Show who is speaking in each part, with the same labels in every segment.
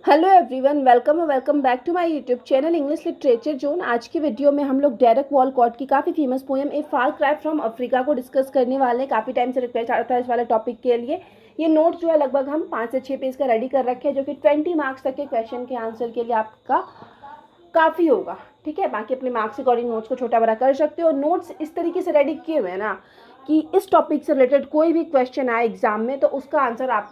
Speaker 1: Hello everyone, welcome back to my YouTube channel English literature zone. आज की video में हम लोग डेरेक वॉलकॉट की काफ़ी famous poem a far cry from Africa को डिस्कस करने वाले हैं। काफ़ी टाइम से रिक्वेस्ट आ रहा था इस वाले टॉपिक के लिए। ये नोट्स जो है लगभग हम 5 से 6 पेज का रेडी कर रखे हैं, जो कि 20 मार्क्स तक के क्वेश्चन के आंसर के लिए आपका काफ़ी होगा। ठीक है, बाकी अपने मार्क्स अकॉर्डिंग नोट्स को छोटा बड़ा कर सकते हो। नोट्स इस तरीके से रेडी किए हुए हैं ना कि इस टॉपिक से रिलेटेड कोई भी क्वेश्चन आए एग्जाम में तो उसका आंसर आप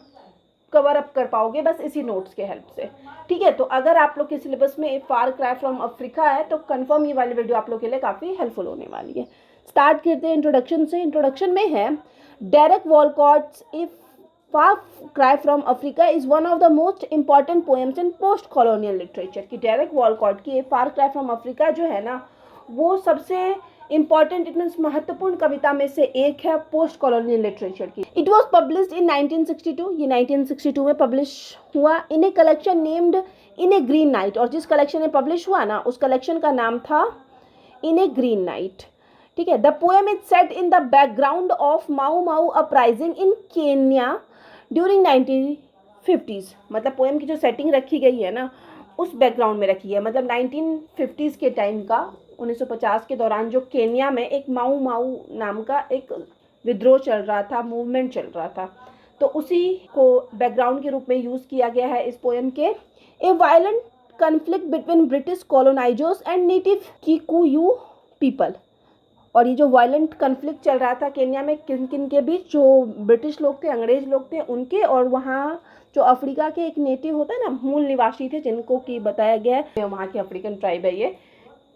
Speaker 1: कवर अप कर पाओगे बस इसी नोट्स के हेल्प से। ठीक है, तो अगर आप लोग के सिलेबस में ए फार क्राई फ्रॉम अफ्रीका है तो कंफर्म ये वाली वीडियो आप लोग के लिए काफ़ी हेल्पफुल होने वाली है। स्टार्ट करते हैं इंट्रोडक्शन से। इंट्रोडक्शन में है Derek Walcott's a far cry from Africa is one of the most important poems in post colonial literature. की डेरेक वॉलकॉट की a far cry from Africa जो है ना वो सबसे इंपॉर्टेंट इतनी महत्वपूर्ण कविता में से एक है पोस्ट कॉलोनियल लिटरेचर की। It was published in 1962। ये 1962 में पब्लिश हुआ in a collection named in a green night. और जिस कलेक्शन में पब्लिश हुआ ना उस कलेक्शन का नाम था इन ए ग्रीन नाइट। ठीक है, the poem is set in the background of माऊ माऊ अपराइजिंग इन केन्या ड्यूरिंग 1950s। मतलब पोएम की जो सेटिंग रखी गई है ना उस बैकग्राउंड में रखी है, मतलब 1950s के टाइम का, 1950 के दौरान जो केन्या में एक माऊ माऊ नाम का एक विद्रोह चल रहा था, मूवमेंट चल रहा था, तो उसी को बैकग्राउंड के रूप में यूज़ किया गया है इस पोएम के। ए violent conflict between British colonisers and native Kikuyu people. और ये जो वायलेंट कन्फ्लिक्ट चल रहा था केन्या में किन किन के बीच, जो ब्रिटिश लोग थे, अंग्रेज लोग थे उनके, और वहाँ जो अफ्रीका के एक नेटिव होता है ना, मूल निवासी थे जिनको कि बताया गया है वहाँ के अफ्रीकन ट्राइब है ये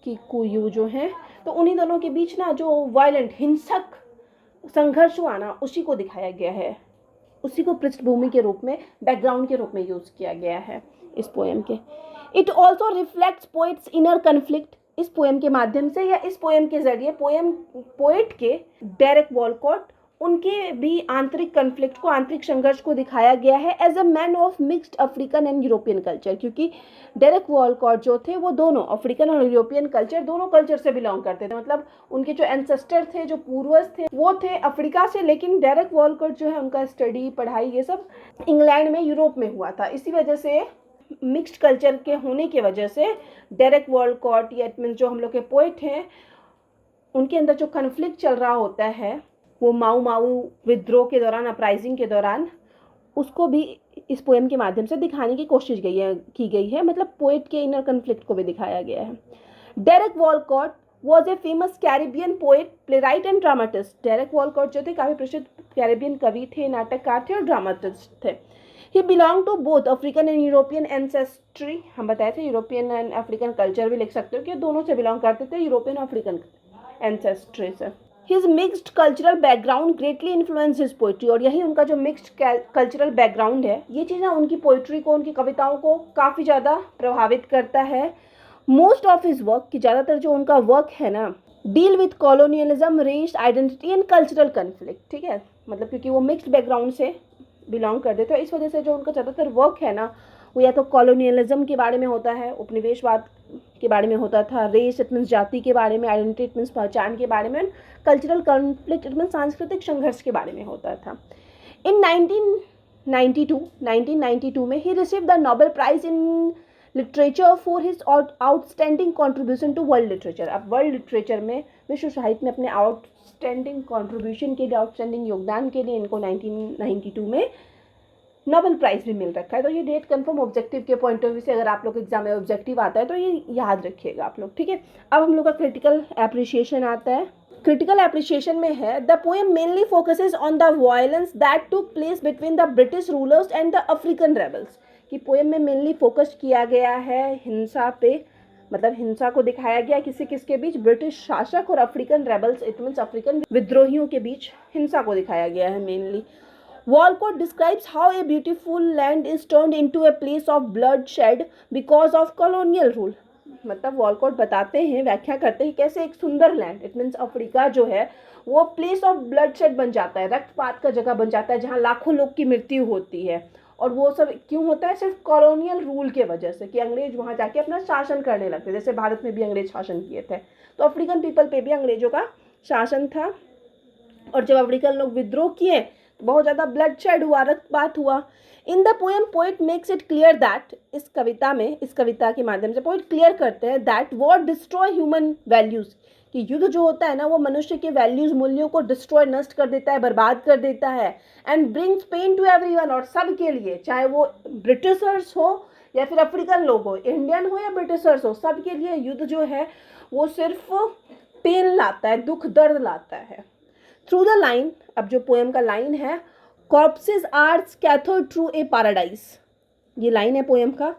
Speaker 1: किकुयू जो हैं, तो उन्हीं दोनों के बीच ना जो वायलेंट हिंसक संघर्ष हुआ ना उसी को दिखाया गया है, उसी को पृष्ठभूमि के रूप में, बैकग्राउंड के रूप में यूज़ किया गया है इस पोएम के। It also reflects poets inner conflict. इस पोएम के माध्यम से या इस पोएम के जरिए पोएट के डेरेक वॉलकॉट उनके भी आंतरिक कन्फ्लिक्ट को, आंतरिक संघर्ष को दिखाया गया है as a man of mixed African and European culture. क्योंकि डेरेक वॉलकॉट जो थे वो दोनों अफ्रीकन और यूरोपियन कल्चर, दोनों कल्चर से बिलोंग करते थे। मतलब उनके जो एंसेस्टर थे, जो पूर्वज थे, वो थे अफ्रीका से, लेकिन डेरेक वॉलकॉट जो है उनका स्टडी, पढ़ाई ये सब इंग्लैंड में, यूरोप में हुआ था। इसी वजह से मिक्स्ड कल्चर के होने की वजह से डेरेक वॉलकॉट या मीन्स जो हम लोग के पोइट हैं उनके अंदर जो कन्फ्लिक्ट चल रहा होता है वो माऊ माऊ विद्रोह के दौरान, अपराइजिंग के दौरान, उसको भी इस पोएम के माध्यम से दिखाने की कोशिश की गई है। मतलब पोएट के इनर कन्फ्लिक्ट को भी दिखाया गया है। Derek Walcott was a famous Caribbean poet, playwright and dramatist. Derek Walcott जो थे काफ़ी प्रसिद्ध कैरिबियन कवि थे, नाटककार थे और ड्रामाटिस्ट थे। He belong to both African and European ancestry. हम बताए थे यूरोपियन एंड अफ्रीकन कल्चर भी लिख सकते हो कि दोनों से बिलोंग करते थे, यूरोपियन अफ्रीकन एंसेस्ट्री से। His mixed cultural background greatly influence his poetry. और यही उनका जो मिक्स्ड कल्चरल बैकग्राउंड है, ये चीज़ें उनकी पोइट्री को, उनकी कविताओं को काफ़ी ज़्यादा प्रभावित करता है। मोस्ट ऑफ हिज वर्क, की ज़्यादातर जो उनका वर्क है ना, deal with colonialism, race, identity and cultural conflict. ठीक है, मतलब क्योंकि वो मिक्स्ड बैकग्राउंड से बिलोंग करते थे, इस वजह से जो उनका ज़्यादातर वर्क है ना वो या तो कॉलोनियलिज्म के बारे में होता है, उपनिवेशवाद के बारे में होता था, रेस इट मीन्स जाति के बारे में, आइडेंटिटी इट मीन्स पहचान के बारे में, कल्चरल कॉन्फ्लिक्ट इट मीन्स सांस्कृतिक संघर्ष के बारे में होता था। इन 1992 में he receive the Nobel prize in literature for his outstanding contribution to world literature. अब वर्ल्ड लिटरेचर में, विश्व साहित्य में अपने आउटस्टैंडिंग कॉन्ट्रीब्यूशन के लिए, आउटस्टैंडिंग योगदान के लिए इनको 1992 में नोबेल प्राइज़ भी मिल रखा है। तो ये डेट कंफर्म ऑब्जेक्टिव के पॉइंट ऑफ व्यू से अगर आप लोग एग्जाम में ऑब्जेक्टिव आता है तो ये याद रखिएगा आप लोग। ठीक है, अब हम लोग का क्रिटिकल एप्रिसिएशन आता है। क्रिटिकल एप्रिसिएशन में है the poem mainly focuses on the violence that took place between the British rulers and the African rebels. कि पोएम में मेनली फोकस किया गया है हिंसा पे, मतलब हिंसा को दिखाया गया किसी किसके बीच, ब्रिटिश शासक और African rebels it means African विद्रोहियों के बीच हिंसा को दिखाया गया है mainly. Walcott describes how a beautiful land is turned into a place of bloodshed because of colonial rule। मतलब वॉलकॉट बताते हैं, व्याख्या करते हैं कैसे एक सुंदर लैंड इट मीन्स अफ्रीका जो है वो प्लेस ऑफ ब्लडशेड बन जाता है, रक्तपात का जगह बन जाता है, जहाँ लाखों लोग की मृत्यु होती है। और वो सब क्यों होता है? सिर्फ कॉलोनियल रूल के वजह से, कि अंग्रेज वहाँ जाके अपना शासन करने लगते, जैसे भारत में भी अंग्रेज शासन किए थे, तो अफ्रीकन पीपल पे भी अंग्रेजों का शासन था। और जब अफ्रीकन लोग विद्रोह किए बहुत ज़्यादा ब्लडशेड हुआ, रक्तपात हुआ। In the poem poet makes it clear that, इस कविता के माध्यम से पोइट क्लियर करते हैं that war destroy human values, कि युद्ध जो होता है ना वो मनुष्य के वैल्यूज़, मूल्यों को डिस्ट्रॉय, नष्ट कर देता है, बर्बाद कर देता है। And brings pain to everyone, और सब के लिए, चाहे वो ब्रिटिशर्स हो या फिर अफ्रीकन लोग हो, इंडियन हो या ब्रिटिशर्स हो, सब के लिए युद्ध जो है वो सिर्फ पेन लाता है, दुख दर्द लाता है। थ्रू द लाइन, अब जो पोएम का लाइन है, कॉर्प्सेस आर स्कैथर्ड थ्रू ए पैराडाइज, ये लाइन है पोएम का।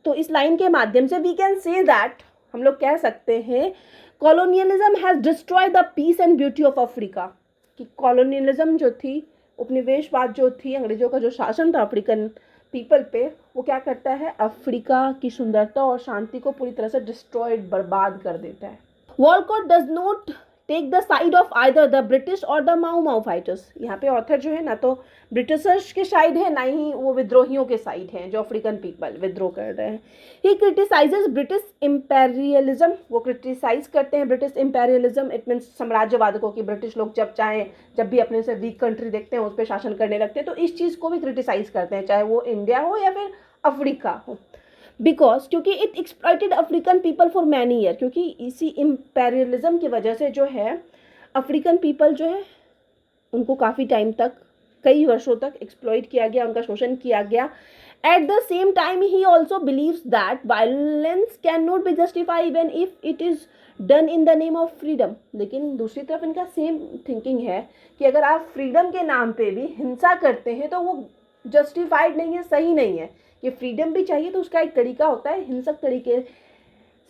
Speaker 1: तो इस लाइन के माध्यम से वी कैन से दैट, हम लोग कह सकते हैं, colonialism has destroy the peace and beauty of Africa, कि कॉलोनियलिज्म जो थी, उपनिवेशवाद जो थी, अंग्रेजों का जो शासन था अफ्रीकन पीपल पे, वो क्या करता है, अफ्रीका की सुंदरता और शांति को पूरी तरह से डिस्ट्रॉयड, बर्बाद कर देता है। Walcott does not take the side of either the British और द माऊ माऊ फाइटर्स, यहाँ पे ऑथर जो है ना तो ब्रिटिशर्स के साइड है, ना ही वो विद्रोहियों के साइड हैं जो अफ्रीकन पीपल विद्रोह कर रहे हैं। ही क्रिटिसाइजेस ब्रिटिश इम्पेरियलिज्म, वो क्रिटिसाइज करते हैं ब्रिटिश इम्पेरियलिज्म, इट मीन्स साम्राज्यवाद को, कि ब्रिटिश लोग जब भी अपने से वीक कंट्री देखते हैं उस पर शासन करने लगते हैं, तो इस चीज़ को भी क्रिटिसाइज करते हैं, चाहे वो इंडिया हो या फिर अफ्रीका हो। बिकॉज, क्योंकि it exploited African people for many year, क्योंकि इसी इम्पेरियलिज्म की वजह से जो है अफ्रीकन पीपल जो है उनको काफ़ी टाइम तक, कई वर्षों तक एक्सप्लॉइट किया गया, उनका शोषण किया गया। At the same time he also believes that violence can not be justify even if it is done in the name of freedom, लेकिन दूसरी तरफ इनका सेम थिंकिंग है कि अगर आप फ्रीडम के नाम पे भी हिंसा करते हैं तो वो जस्टिफाइड नहीं है, सही नहीं है। कि फ्रीडम भी चाहिए तो उसका एक तरीका होता है, हिंसक तरीके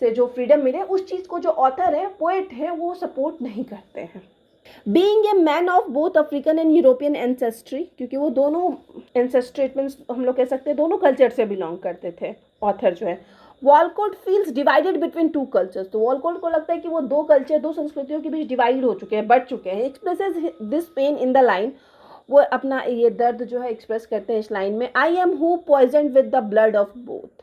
Speaker 1: से जो फ्रीडम मिले, उस चीज़ को जो ऑथर है, पोएट है, वो सपोर्ट नहीं करते हैं। Being a man of both African and European ancestry, क्योंकि वो दोनों एंसेस्ट्री मीन्स हम लोग कह सकते हैं दोनों कल्चर से बिलोंग करते थे ऑथर जो है। Walcott feels divided between two cultures, तो वॉलकॉट को लगता है कि वो दो कल्चर, दो संस्कृतियों के बीच डिवाइड हो चुके हैं, बढ़ चुके हैं। Expresses this pain in the line, वो अपना ये दर्द जो है एक्सप्रेस करते हैं इस लाइन में। I am who poisoned with the blood of both.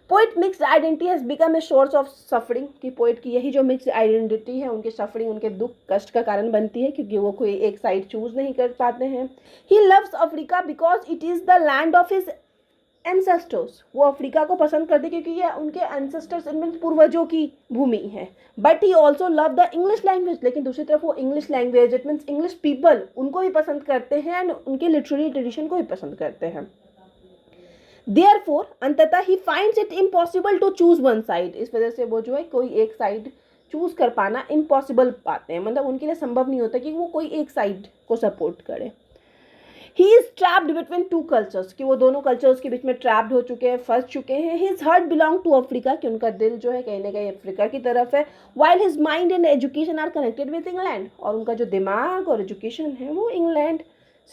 Speaker 1: Poet mixed identity has become a source of suffering, कि पोइट की यही जो मिक्स्ड आइडेंटिटी है उनके सफरिंग, उनके दुख कष्ट का कारण बनती है, क्योंकि वो कोई एक साइड चूज नहीं कर पाते हैं। He loves Africa because it is the land of his ancestors, वो अफ्रीका को पसंद करते क्योंकि ये उनके एंसेस्टर्स, इनमें पूर्वजों की भूमि है। But he also love the English language, लेकिन दूसरी तरफ वो English language, it means English people, उनको भी पसंद करते हैं एंड उनके लिटरेरी ट्रेडिशन को भी पसंद करते हैं। देयरफॉर अंततः he finds it impossible to choose one side, इस वजह से वो जो है कोई एक साइड चूज कर पाना इम्पॉसिबल पाते हैं, मतलब उनके लिए संभव नहीं होता कि वो कोई एक साइड को सपोर्ट करे। He is trapped between two cultures, कि वो दोनों कल्चर्स के बीच में ट्रैप्ड हो चुके हैं, फंस चुके हैं। His heart belong to Africa, कि उनका दिल जो है कहीं ना कहीं अफ्रीका की तरफ है। While his mind and education are connected with England, और उनका जो दिमाग और एजुकेशन है वो इंग्लैंड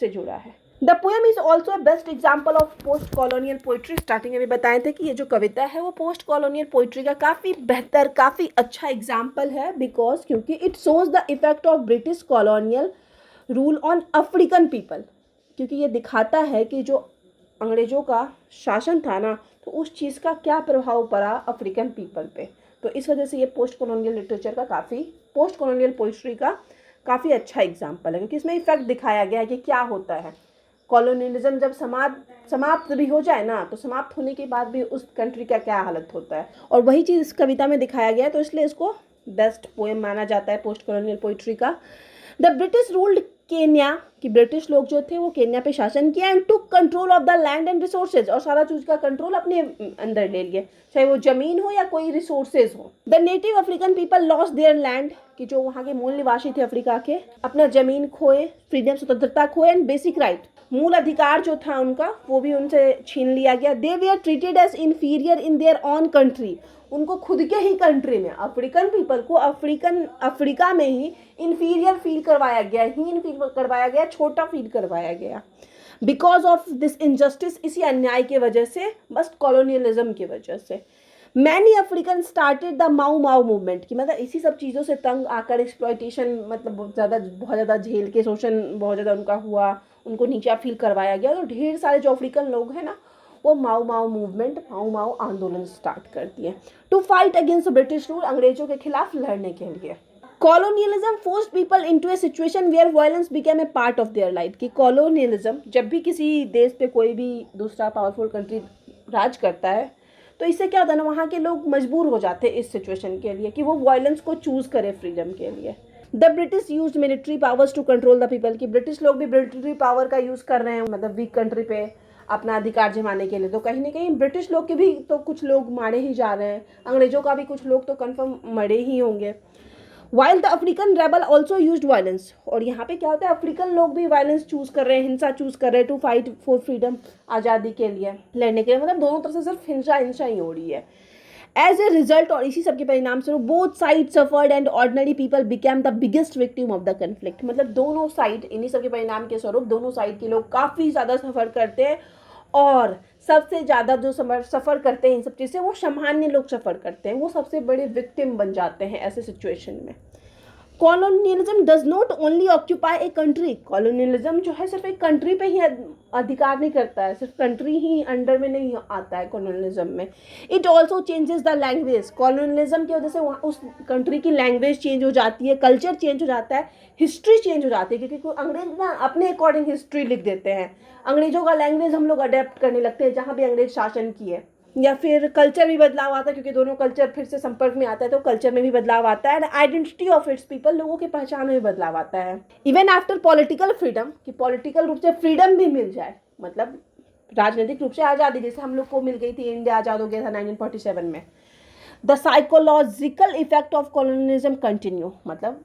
Speaker 1: से जुड़ा है। The poem is also a best example of post colonial poetry. Starting में बताए थे कि ये जो कविता है वो पोस्ट कॉलोनियल पोइट्री का काफ़ी बेहतर, काफ़ी अच्छा एग्जाम्पल है, बिकॉज क्योंकि it shows the effect of British colonial rule on African people, क्योंकि ये दिखाता है कि जो अंग्रेज़ों का शासन था ना, तो उस चीज़ का क्या प्रभाव पड़ा अफ्रीकन पीपल पे। तो इस वजह से ये पोस्ट कॉलोनियल लिटरेचर का पोस्ट कॉलोनियल पोइट्री का काफ़ी अच्छा एग्जाम्पल है, क्योंकि इसमें इफेक्ट दिखाया गया है कि क्या होता है कॉलोनियलिज्म जब समाप्त भी हो जाए ना, तो समाप्त होने के बाद भी उस कंट्री का क्या हालत होता है, और वही चीज़ इस कविता में दिखाया गया है, तो इसलिए इसको बेस्ट पोएम माना जाता है पोस्ट कॉलोनियल पोइट्री का। द ब्रिटिश रूल्ड केन्या, कि ब्रिटिश लोग जो थे वो केन्या पे शासन किया, and took control of the land and resources, और सारा चीज़ का कंट्रोल अपने अंदर ले लिए, चाहे वो जमीन हो या कोई रिसोर्सेज हो। The native African people lost their land, कि जो वहाँ के मूल निवासी थे अफ्रीका के, अपना जमीन खोए, फ्रीडम स्वतंत्रता खोए, एंड बेसिक राइट, मूल अधिकार जो था उनका वो भी उनसे छीन लिया गया। They we are treated as inferior in their own country, उनको खुद के ही कंट्री में, अफ्रीकन पीपल को अफ्रीका में ही इन्फीरियर फील करवाया गया, हीन फील करवाया गया, छोटा फील करवाया गया, बिकॉज ऑफ दिस इनजस्टिस, इसी अन्याय के वजह से, बस कॉलोनियलिज्म की वजह से। Many African started the Mau माऊ मूवमेंट, कि मतलब इसी सब चीज़ों से तंग आकर, एक्सप्लॉयटेशन मतलब बहुत ज़्यादा झेल के, शोषण बहुत ज़्यादा उनका हुआ, उनको नीचा फील करवाया गया, तो ढेर सारे जो अफ्रीकन लोग हैं ना, वो माऊ माऊ मूवमेंट, माऊ माऊ आंदोलन स्टार्ट कर दिए, to fight against British rule, अंग्रेजों के खिलाफ लड़ने के लिए। Colonialism forced people into a situation where violence became a part of their life. कि कॉलोनियलिज्म, जब भी किसी देश पे कोई भी दूसरा पावरफुल कंट्री राज करता है तो इससे क्या होता है ना, वहाँ के लोग मजबूर हो जाते हैं इस सिचुएशन के लिए कि वो वायलेंस को चूज करे फ्रीडम के लिए। The British use military powers to control the people. कि ब्रिटिश लोग भी मिलिट्री पावर का यूज कर रहे हैं, मतलब वीक कंट्री पे अपना अधिकार जमाने के लिए। तो कहीं ना कहीं ब्रिटिश लोग के भी तो कुछ लोग मारे ही जा रहे हैं, अंग्रेजों का भी कुछ लोग तो कन्फर्म मरे ही होंगे। While the African rebel also use violence. और यहाँ पे क्या होता है, अफ्रीकन लोग भी वायलेंस चूज कर रहे हैं, हिंसा चूज कर रहे हैं टू फाइट फॉर फ्रीडम, आज़ादी के लिए लड़ने के लिए। मतलब दोनों तरफ से सिर्फ हिंसा हिंसा ही हो रही है। एज ए रिजल्ट, और इसी सब के परिणाम स्वरूप, both side suffered and ordinary people became the biggest victim of the conflict. मतलब दोनों साइड, इन्हीं सब के परिणाम के स्वरूप दोनों साइड के लोग काफ़ी ज़्यादा सफ़र करते हैं, और सबसे ज़्यादा जो सफ़र करते हैं इन सब चीज़ से, वो सामान्य लोग सफ़र करते हैं, वो सबसे बड़े विक्टिम बन जाते हैं ऐसे सिचुएशन में। Colonialism does not only occupy a country. Colonialism जो है सिर्फ एक कंट्री पे ही अधिकार नहीं करता है, सिर्फ कंट्री ही अंडर में नहीं आता है कॉलोनियलिज्म में। It also changes the language. Colonialism की वजह से वहाँ उस कंट्री की लैंग्वेज चेंज हो जाती है, कल्चर चेंज हो जाता है, हिस्ट्री चेंज हो जाती है। क्योंकि अंग्रेज ना अपने अकॉर्डिंग हिस्ट्री लिख देते हैं, अंग्रेजों का लैंग्वेज हम लोग अडेप्ट करने लगते हैं जहाँ भी अंग्रेज शासन किए। या फिर कल्चर भी बदलाव आता है, क्योंकि दोनों कल्चर फिर से संपर्क में आता है तो कल्चर में भी बदलाव आता है। And identity of its people, लोगों की पहचान में भी बदलाव आता है। इवन आफ्टर पॉलिटिकल फ्रीडम, कि पॉलिटिकल रूप से फ्रीडम भी मिल जाए, मतलब राजनीतिक रूप से आज़ादी जैसे हम लोग को मिल गई थी, इंडिया आज़ाद हो गया था 1947 में। The psychological effect of colonialism continue. मतलब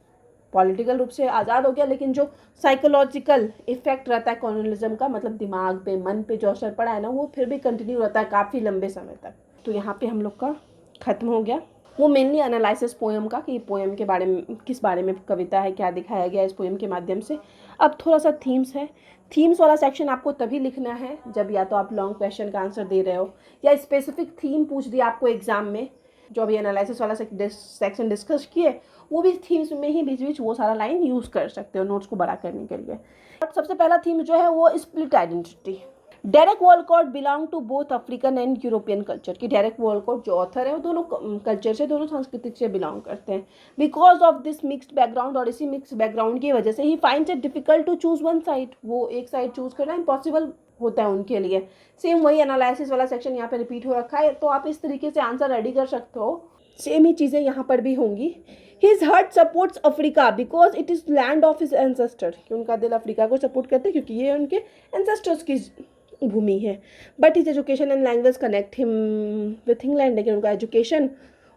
Speaker 1: पॉलिटिकल रूप से आज़ाद हो गया, लेकिन जो साइकोलॉजिकल इफेक्ट रहता है कॉलोनियलिज्म का, मतलब दिमाग पे, मन पे जो असर पड़ा है ना, वो फिर भी कंटिन्यू रहता है काफ़ी लंबे समय तक। तो यहाँ पे हम लोग का ख़त्म हो गया वो मेनली एनालिसिस पोएम का, कि पोएम के बारे में, किस बारे में कविता है, क्या दिखाया गया इस पोएम के माध्यम से। अब थोड़ा सा थीम्स है। थीम्स वाला सेक्शन आपको तभी लिखना है जब या तो आप लॉन्ग क्वेश्चन का आंसर दे रहे हो, या स्पेसिफिक थीम पूछ दिया आपको एग्जाम में। जो अभी एनालिसिस वाला सेक्शन डिस्कस किए, वो भी थीम्स में ही बीच बीच वो सारा लाइन यूज़ कर सकते हो नोट्स को बड़ा करने के लिए। और सबसे पहला थीम जो है वो split identity. Derek Walcott belong to both African and European culture. की डेरेक वॉलकॉट जो ऑथर है वो दोनों कल्चर से, दोनों संस्कृति से बिलोंग करते हैं। Because of this mixed background, और इसी मिक्स्ड बैकग्राउंड की वजह से ही finds it difficult to choose one side. वो एक साइड चूज करना इम्पॉसिबल होता है उनके लिए। सेम वही एनालिसिस वाला सेक्शन यहाँ पे रिपीट हो रखा है, तो आप इस तरीके से आंसर रेडी कर सकते हो। सेम ही चीज़ें यहाँ पर भी होंगी। His heart supports Africa because it is land of his ancestor. कि उनका दिल अफ्रीका को सपोर्ट करते हैं क्योंकि ये उनके एंसेस्टर्स की भूमि है। But his education and language connect him with England. लेकिन उनका एजुकेशन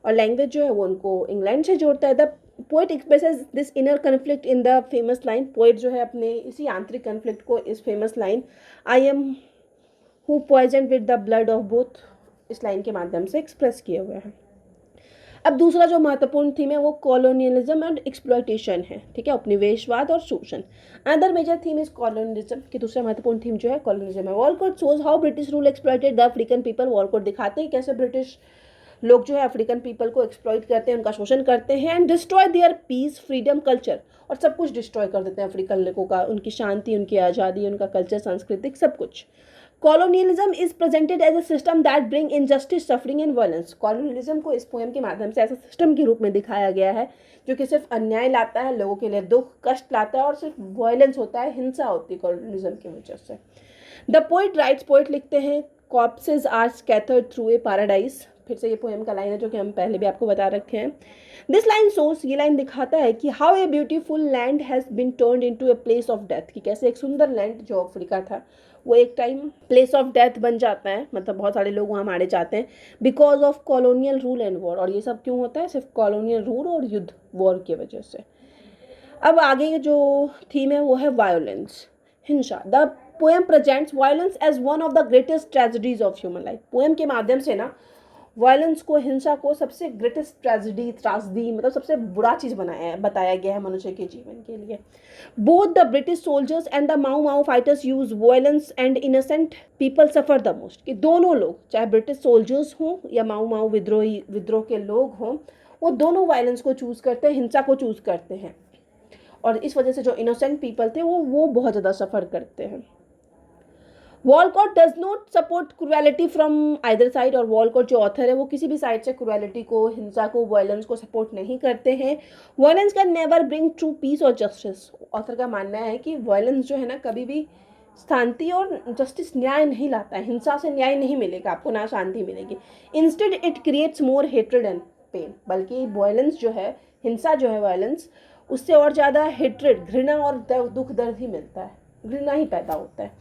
Speaker 1: और लैंग्वेज जो है वो उनको इंग्लैंड से जोड़ता है। The poet expresses this inner conflict in the famous line. Poet जो है अपने इसी आंतरिक कन्फ्लिक्ट को इस famous line I am who poison with the blood of both, इस लाइन के माध्यम से एक्सप्रेस किए हुए हैं। अब दूसरा जो महत्वपूर्ण थीम है वो कॉलोनियलिज्म एंड एक्सप्लॉयटेशन है। ठीक है, उपनिवेशवाद और शोषण। Other major theme is colonialism. की दूसरा महत्वपूर्ण थीम जो है कॉलोनियलिज्म है। Walcott shows how British rule exploited the African people. Walcott दिखाते हैं कैसे ब्रिटिश लोग जो है अफ्रीकन पीपल को एक्सप्लॉइट करते हैं, उनका शोषण करते हैं। And destroy their peace, freedom, culture. और सब कुछ डिस्ट्रॉय कर देते हैं अफ्रीकन लोगों का, उनकी शांति, उनकी आज़ादी, उनका कल्चर, सांस्कृतिक सब कुछ। Colonialism is presented as a system that bring injustice, suffering and violence. Colonialism को इस पोएम के माध्यम से ऐसा सिस्टम के रूप में दिखाया गया है जो कि सिर्फ अन्याय लाता है, लोगों के लिए दुख कष्ट लाता है, और सिर्फ वायलेंस होता है, हिंसा होती है कॉलोनियलिज्म की वजह से। द पोइट राइट्स, पोइट लिखते हैं, कॉर्प्सेज आर स्कैथर्ड थ्रू ए पैराडाइज। फिर से ये पोएम का लाइन है जो कि हम पहले भी आपको बता रखे हैं। दिस लाइन सोर्स, ये लाइन दिखाता है कि how a beautiful land has been turned into a place of death. कि कैसे एक सुंदर लैंड जो अफ्रीका था वो एक टाइम प्लेस ऑफ डेथ बन जाता है, मतलब बहुत सारे लोग वहाँ मारे जाते हैं because of colonial rule and war. और ये सब क्यों होता है? सिर्फ कॉलोनियल रूल और युद्ध, वॉर की वजह से। अब आगे जो थीम है वो है वायोलेंस, हिंसा। The poem presents violence as one of the greatest tragedies of human life. Poem के माध्यम से ना वायलेंस को, हिंसा को सबसे ग्रेटेस्ट त्रासदी मतलब सबसे बुरा चीज़ बताया गया है मनुष्य के जीवन के लिए। Both the British soldiers and the Mao Mao fighters use violence and innocent people suffer the most. कि दोनों लोग, चाहे ब्रिटिश सोल्जर्स हों या माओ माओ विद्रोह के लोग हों, वो दोनों वायलेंस को चूज़ करते हैं, हिंसा को चूज़ करते हैं, और इस वजह से जो इनोसेंट पीपल थे वो बहुत ज़्यादा सफ़र करते हैं। Walcott does not support cruelty from either side, और वॉलकॉट जो ऑथर है वो किसी भी साइड से क्रुएलिटी को, हिंसा को, वायलेंस को सपोर्ट नहीं करते हैं। Violence can never bring true peace और जस्टिस। ऑथर का मानना है कि वायलेंस जो है ना कभी भी शांति और जस्टिस, न्याय नहीं लाता है। हिंसा से न्याय नहीं मिलेगा आपको, ना शांति मिलेगी। Instead it creates more hatred and pain. बल्कि वायलेंस जो है, हिंसा जो है, वायलेंस, उससे और ज़्यादा हेट्रेड, घृणा और दुख दर्द ही मिलता है, घृणा ही पैदा होता है।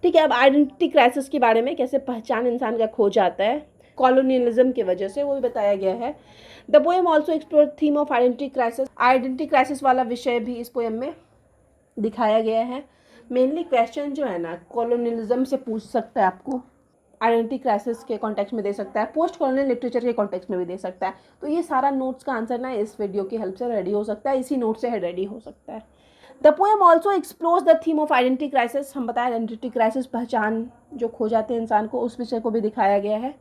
Speaker 1: ठीक है, अब आइडेंटिटी क्राइसिस के बारे में, कैसे पहचान इंसान का खो जाता है कॉलोनियलिज्म की वजह से, वो भी बताया गया है। The poem also explore theme of identity crisis. Identity crisis वाला विषय भी इस पोएम में दिखाया गया है। मेनली क्वेश्चन जो है ना कॉलोनियलिज्म से पूछ सकता है आपको, आइडेंटिटी क्राइसिस के कॉन्टेक्स्ट में दे सकता है, पोस्ट कॉलोनियल लिटरेचर के कॉन्टेक्स्ट में भी दे सकता है। तो ये सारा नोट्स का आंसर ना इस वीडियो की हेल्प से रेडी हो सकता है, इसी नोट से रेडी हो सकता है। The poem also explores the theme of identity crisis. हम बताएं आइडेंटिटी क्राइसिस, पहचान जो खो जाते हैं इंसान को, उस विषय को भी दिखाया गया है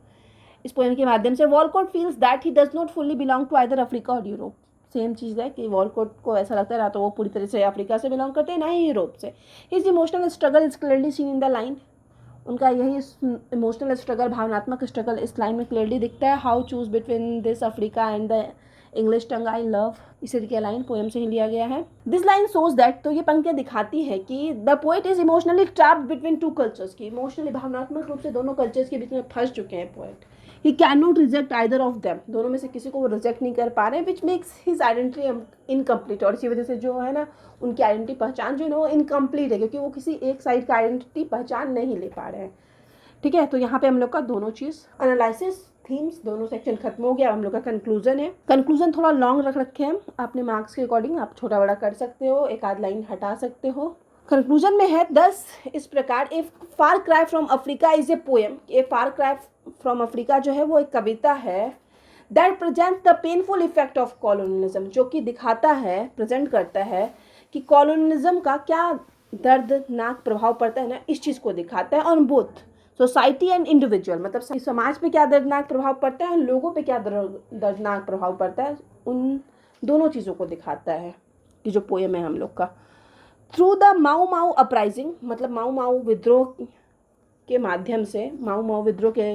Speaker 1: इस पोएम के माध्यम से। Walcott feels that he does not fully belong to either Africa और यूरोप। सेम चीज़ है कि वॉलकॉट को ऐसा लगता है ना तो वो पूरी तरह से अफ्रीका से बिलोंग करते हैं, ना ही यूरोप से। His emotional struggle is clearly seen in the line. उनका यही इमोशनल स्ट्रगल, भावनात्मक स्ट्रगल इस लाइन में क्लियरली दिखता है। How choose between this Africa and the English tongue I love, इसी के लाइन पोएम से ही लिया गया है। दिस लाइन सोज दैट, तो ये पंक्तियाँ दिखाती है कि the poet is emotionally trapped between two cultures, की इमोशनली, भावनात्मक रूप से दोनों कल्चर्स के बीच में फंस चुके हैं poet. He can not reject either of them, दोनों में से किसी को वो रिजेक्ट नहीं कर पा रहे, which makes his identity incomplete. और इसी वजह से जो है ना उनकी आइडेंटिटी पहचान जो है ना वो इनकम्प्लीट है, क्योंकि वो किसी एक साइड का आइडेंटिटी पहचान नहीं ले पा रहे हैं। ठीक है, तो यहाँ पे हम लोग का दोनों चीज़ एनालिसिस, थीम्स, दोनों सेक्शन खत्म हो गया। हम लोग का कंक्लूजन है। कंक्लूजन थोड़ा लॉन्ग रख रखे हैं अपने मार्क्स के अकॉर्डिंग, आप छोटा बड़ा कर सकते हो, एक आध लाइन हटा सकते हो। कंक्लूजन में है 10 इस प्रकार, a far cry from Africa is a poem. A far cry from Africa जो है वो एक कविता है। That present the painful effect of colonialism, जो कि दिखाता है, प्रेजेंट करता है कि कॉलोनियलिज्म का क्या दर्दनाक प्रभाव पड़ता है ना, इस चीज़ को दिखाता है। On both society and individual, मतलब समाज पे क्या दर्दनाक प्रभाव पड़ता है, लोगों पे क्या दर्दनाक प्रभाव पड़ता है, उन दोनों चीज़ों को दिखाता है कि जो पोएम है हम लोग का। थ्रू द माऊ माऊ अपराइजिंग, मतलब माऊ माऊ विद्रोह के माध्यम से, माऊ माऊ विद्रोह के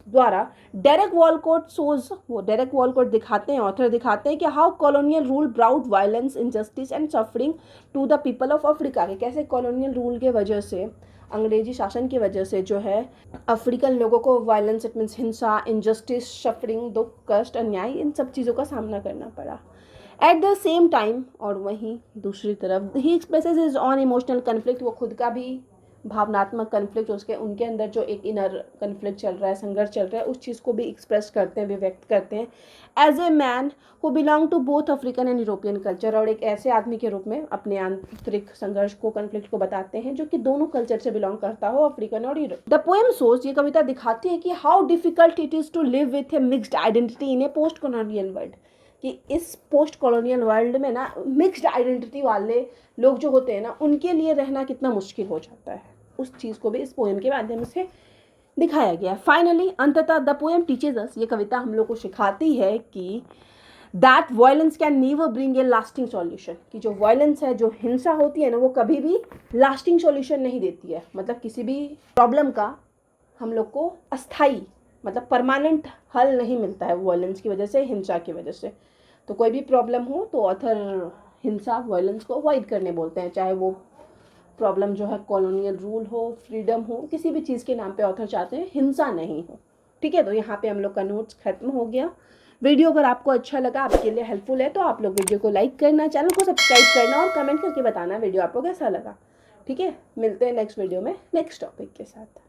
Speaker 1: द्वारा डेरेक वॉलकॉट सोज, वो डेरेक वॉलकॉट दिखाते हैं, ऑथर दिखाते हैं कि how colonial rule brought violence, injustice and suffering to the people of Africa. के कैसे कॉलोनियल रूल के वजह से, अंग्रेजी शासन की वजह से जो है अफ्रीकन लोगों को वायलेंस, इट मीन्स हिंसा, इनजस्टिस, सफरिंग, दुख, कष्ट, अन्याय, इन सब चीज़ों का सामना करना पड़ा। एट द सेम टाइम, और वहीं दूसरी तरफ, ही expresses his on emotional conflict, वो खुद का भी भावनात्मक कन्फ्लिक्ट, उसके उनके अंदर जो एक इनर कन्फ्लिक्ट चल रहा है, संघर्ष चल रहा है, उस चीज़ को भी एक्सप्रेस करते हैं, भी व्यक्त करते हैं। As a man who belong to both African and European culture, और एक ऐसे आदमी के रूप में अपने आंतरिक संघर्ष को, कन्फ्लिक्ट को बताते हैं जो कि दोनों कल्चर से बिलोंग करता हो, अफ्रीकन और यूरोप। द पोएम सोज, ये कविता दिखाती है कि how difficult it is to live with a mixed identity in a post colonial world, कि इस पोस्ट कॉलोनियल वर्ल्ड में ना मिक्सड आइडेंटिटी वाले लोग जो होते हैं ना, उनके लिए रहना कितना मुश्किल हो जाता है, उस चीज़ को भी इस पोएम के माध्यम से दिखाया गया। फाइनली, अंततः द पोएम टीचेज अस, ये कविता हम लोग को सिखाती है कि that violence can never bring a lasting solution, कि जो वायलेंस है, जो हिंसा होती है ना, वो कभी भी लास्टिंग सॉल्यूशन नहीं देती है। मतलब किसी भी प्रॉब्लम का हम लोग को अस्थाई, मतलब परमानेंट हल नहीं मिलता है वायलेंस की वजह से, हिंसा की वजह से। तो कोई भी प्रॉब्लम हो तो ऑथर हिंसा, वायलेंस को अवॉइड करने बोलते हैं, चाहे वो प्रॉब्लम जो है कॉलोनियल रूल हो, फ्रीडम हो, किसी भी चीज़ के नाम पे ऑथर चाहते हैं हिंसा नहीं हो। ठीक है, तो यहाँ पे हम लोग का नोट्स खत्म हो गया। वीडियो अगर आपको अच्छा लगा, आपके लिए हेल्पफुल है, तो आप लोग वीडियो को लाइक करना, चैनल को सब्सक्राइब करना और कमेंट करके बताना वीडियो आपको कैसा लगा। ठीक है, मिलते हैं नेक्स्ट वीडियो में नेक्स्ट टॉपिक के साथ।